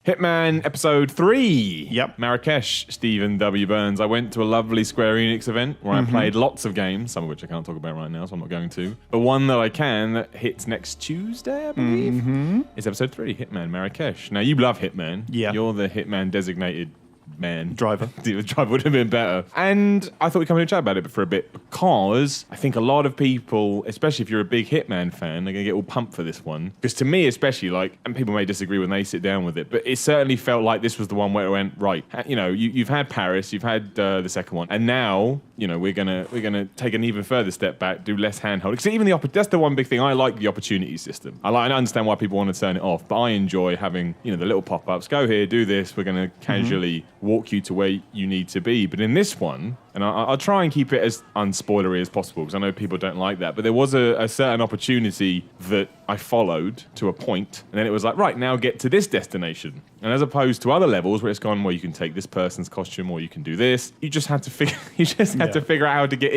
Hitman Episode 3. Yep. Marrakesh, Stephen W. Burns. I went to a lovely Square Enix event where I played lots of games, some of which I can't talk about right now, so I'm not going to. But one that I can, that hits next Tuesday, I believe, is Episode 3, Hitman Marrakesh. Now, you love Hitman. Yeah. You're the Hitman designated man. Driver. The driver would have been better. And I thought we'd come in and chat about it for a bit because I think a lot of people, especially if you're a big Hitman fan, they're going to get all pumped for this one. Because to me, especially, like, and people may disagree when they sit down with it, but it certainly felt like this was the one where it went, right, you know, you've had Paris, you've had the second one, and now, you know, we're gonna take an even further step back, do less handholding. Because even that's the one big thing. I like the opportunity system. I understand why people want to turn it off, but I enjoy having, you know, the little pop-ups. Go here, do this. We're going to casually walk you to where you need to be. But in this one, and I'll try and keep it as unspoilery as possible because I know people don't like that, but there was a certain opportunity that I followed to a point, and then it was like, right, now get to this destination. And as opposed to other levels where it's gone, well, you can take this person's costume or you can do this, you just had to figure to figure out how to get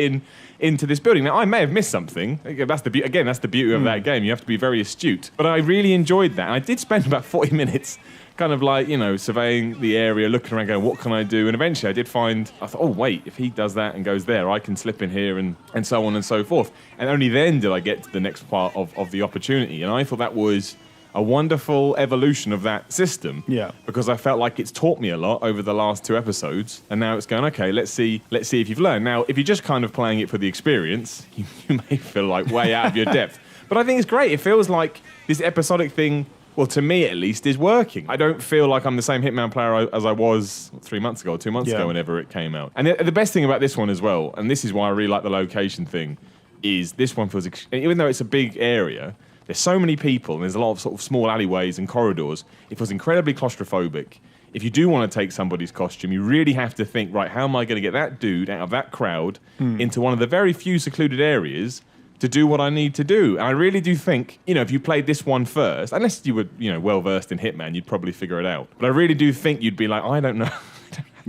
into this building. Now, I may have missed something. That's the beauty of that game. You have to be very astute. But I really enjoyed that. And I did spend about 40 minutes kind of like, you know, surveying the area, looking around, going, what can I do? And eventually I thought, oh, wait, if he does that and goes there, I can slip in here and so on and so forth. And only then did I get to the next part of the opportunity. And I thought that was a wonderful evolution of that system. Yeah. Because I felt like it's taught me a lot over the last 2 episodes. And now it's going, okay, let's see if you've learned. Now, if you're just kind of playing it for the experience, you may feel like way out of your depth. But I think it's great. It feels like this episodic thing, well, to me at least, is working. I don't feel like I'm the same Hitman player as I was 3 months ago or 2 months ago, whenever it came out. And the best thing about this one as well, and this is why I really like the location thing, is this one feels, even though it's a big area, there's so many people and there's a lot of sort of small alleyways and corridors, it feels incredibly claustrophobic. If you do want to take somebody's costume, you really have to think, right, how am I going to get that dude out of that crowd into one of the very few secluded areas to do what I need to do? And I really do think, you know, if you played this one first, unless you were, you know, well-versed in Hitman, you'd probably figure it out. But I really do think you'd be like, I don't know.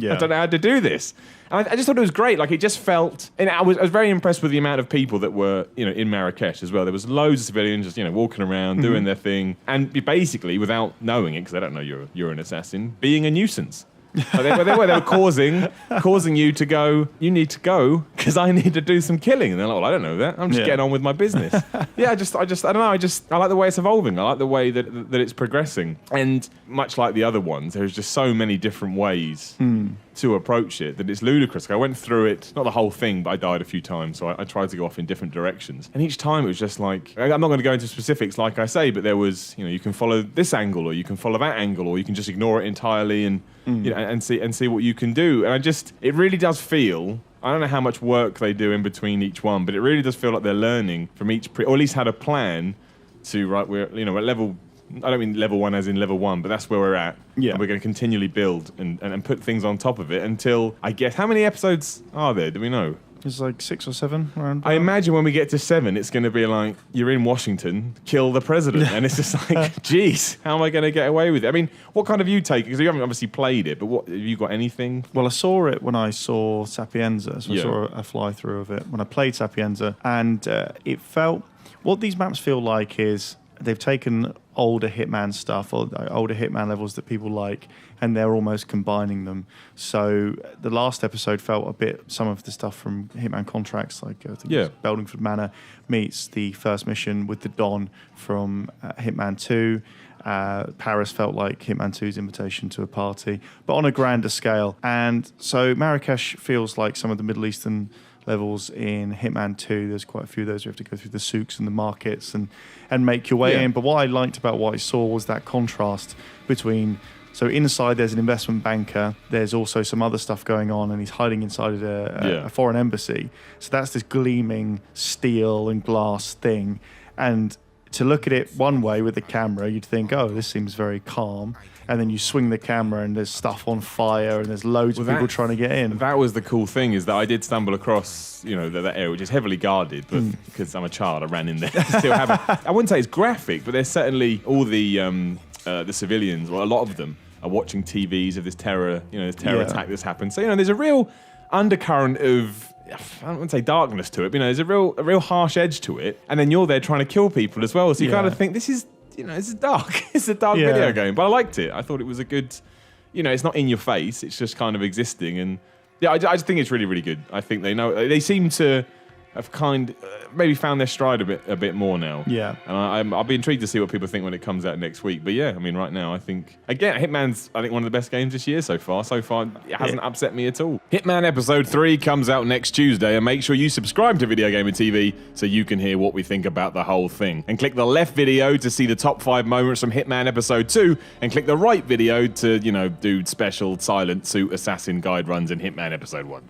I don't know how to do this. And I just thought it was great. Like, it just felt... And I was very impressed with the amount of people that were, you know, in Marrakesh as well. There was loads of civilians just, you know, walking around, doing their thing. And basically, without knowing it, because they don't know you're an assassin, being a nuisance. Like they were causing you to go, you need to go because I need to do some killing. And they're like, well, I don't know that. I'm just getting on with my business. I don't know. I like the way it's evolving. I like the way that it's progressing. And much like the other ones, there's just so many different ways to approach it that it's ludicrous. Like, I went through it, not the whole thing, but I died a few times. So I tried to go off in different directions. And each time it was just like, I'm not going to go into specifics like I say, but there was, you know, you can follow this angle or you can follow that angle or you can just ignore it entirely and you know, and see what you can do. And it really does feel, I don't know how much work they do in between each one, but it really does feel like they're learning from each, or at least had a plan to, right, we're, you know, at level, I don't mean level 1 as in level 1, but that's where we're at. Yeah. And we're going to continually build and put things on top of it until, I guess, how many episodes are there? Do we know? It's like 6 or 7 around. I imagine when we get to 7, it's going to be like, you're in Washington, kill the president. And it's just like, geez, how am I going to get away with it? I mean, what kind of you take? Because you haven't obviously played it, but what have you got anything? Well, I saw it when I saw Sapienza. So I saw a fly-through of it when I played Sapienza. And it felt, what these maps feel like is they've taken older Hitman stuff or older Hitman levels that people like, and they're almost combining them. So the last episode felt a bit, some of the stuff from Hitman Contracts, like I think it was Beldingford Manor, meets the first mission with the Don from Hitman 2. Paris felt like Hitman 2's invitation to a party, but on a grander scale. And so Marrakesh feels like some of the Middle Eastern levels in Hitman 2. There's quite a few of those. You have to go through the souks and the markets and make your way in. But what I liked about what I saw was that contrast between, so inside there's an investment banker, there's also some other stuff going on, and he's hiding inside a foreign embassy. So that's this gleaming steel and glass thing. And to look at it one way with the camera, you'd think, oh, this seems very calm. And then you swing the camera and there's stuff on fire and there's loads of people trying to get in. That was the cool thing, is that I did stumble across, you know, that area, which is heavily guarded, but because I'm a child, I ran in there. Still haven't. I wouldn't say it's graphic, but there's certainly all the civilians, well, a lot of them are watching TVs of this terror, you know, this terror attack that's happened. So, you know, there's a real undercurrent of, I wouldn't say darkness to it, but, you know, there's a real harsh edge to it. And then you're there trying to kill people as well. So you kind of think, this is it's dark. It's a dark video game, but I liked it. I thought it was a good, it's not in your face. It's just kind of existing, and I just think it's really, really good. I think they seem to have maybe found their stride a bit more now. Yeah. And I'll be intrigued to see what people think when it comes out next week. But yeah, I mean, right now, I think, again, Hitman's, I think, one of the best games this year so far. So far, it hasn't upset me at all. Hitman Episode 3 comes out next Tuesday, and make sure you subscribe to VideogamerTV so you can hear what we think about the whole thing. And click the left video to see the top 5 moments from Hitman Episode 2, and click the right video to, do special silent suit assassin guide runs in Hitman Episode 1.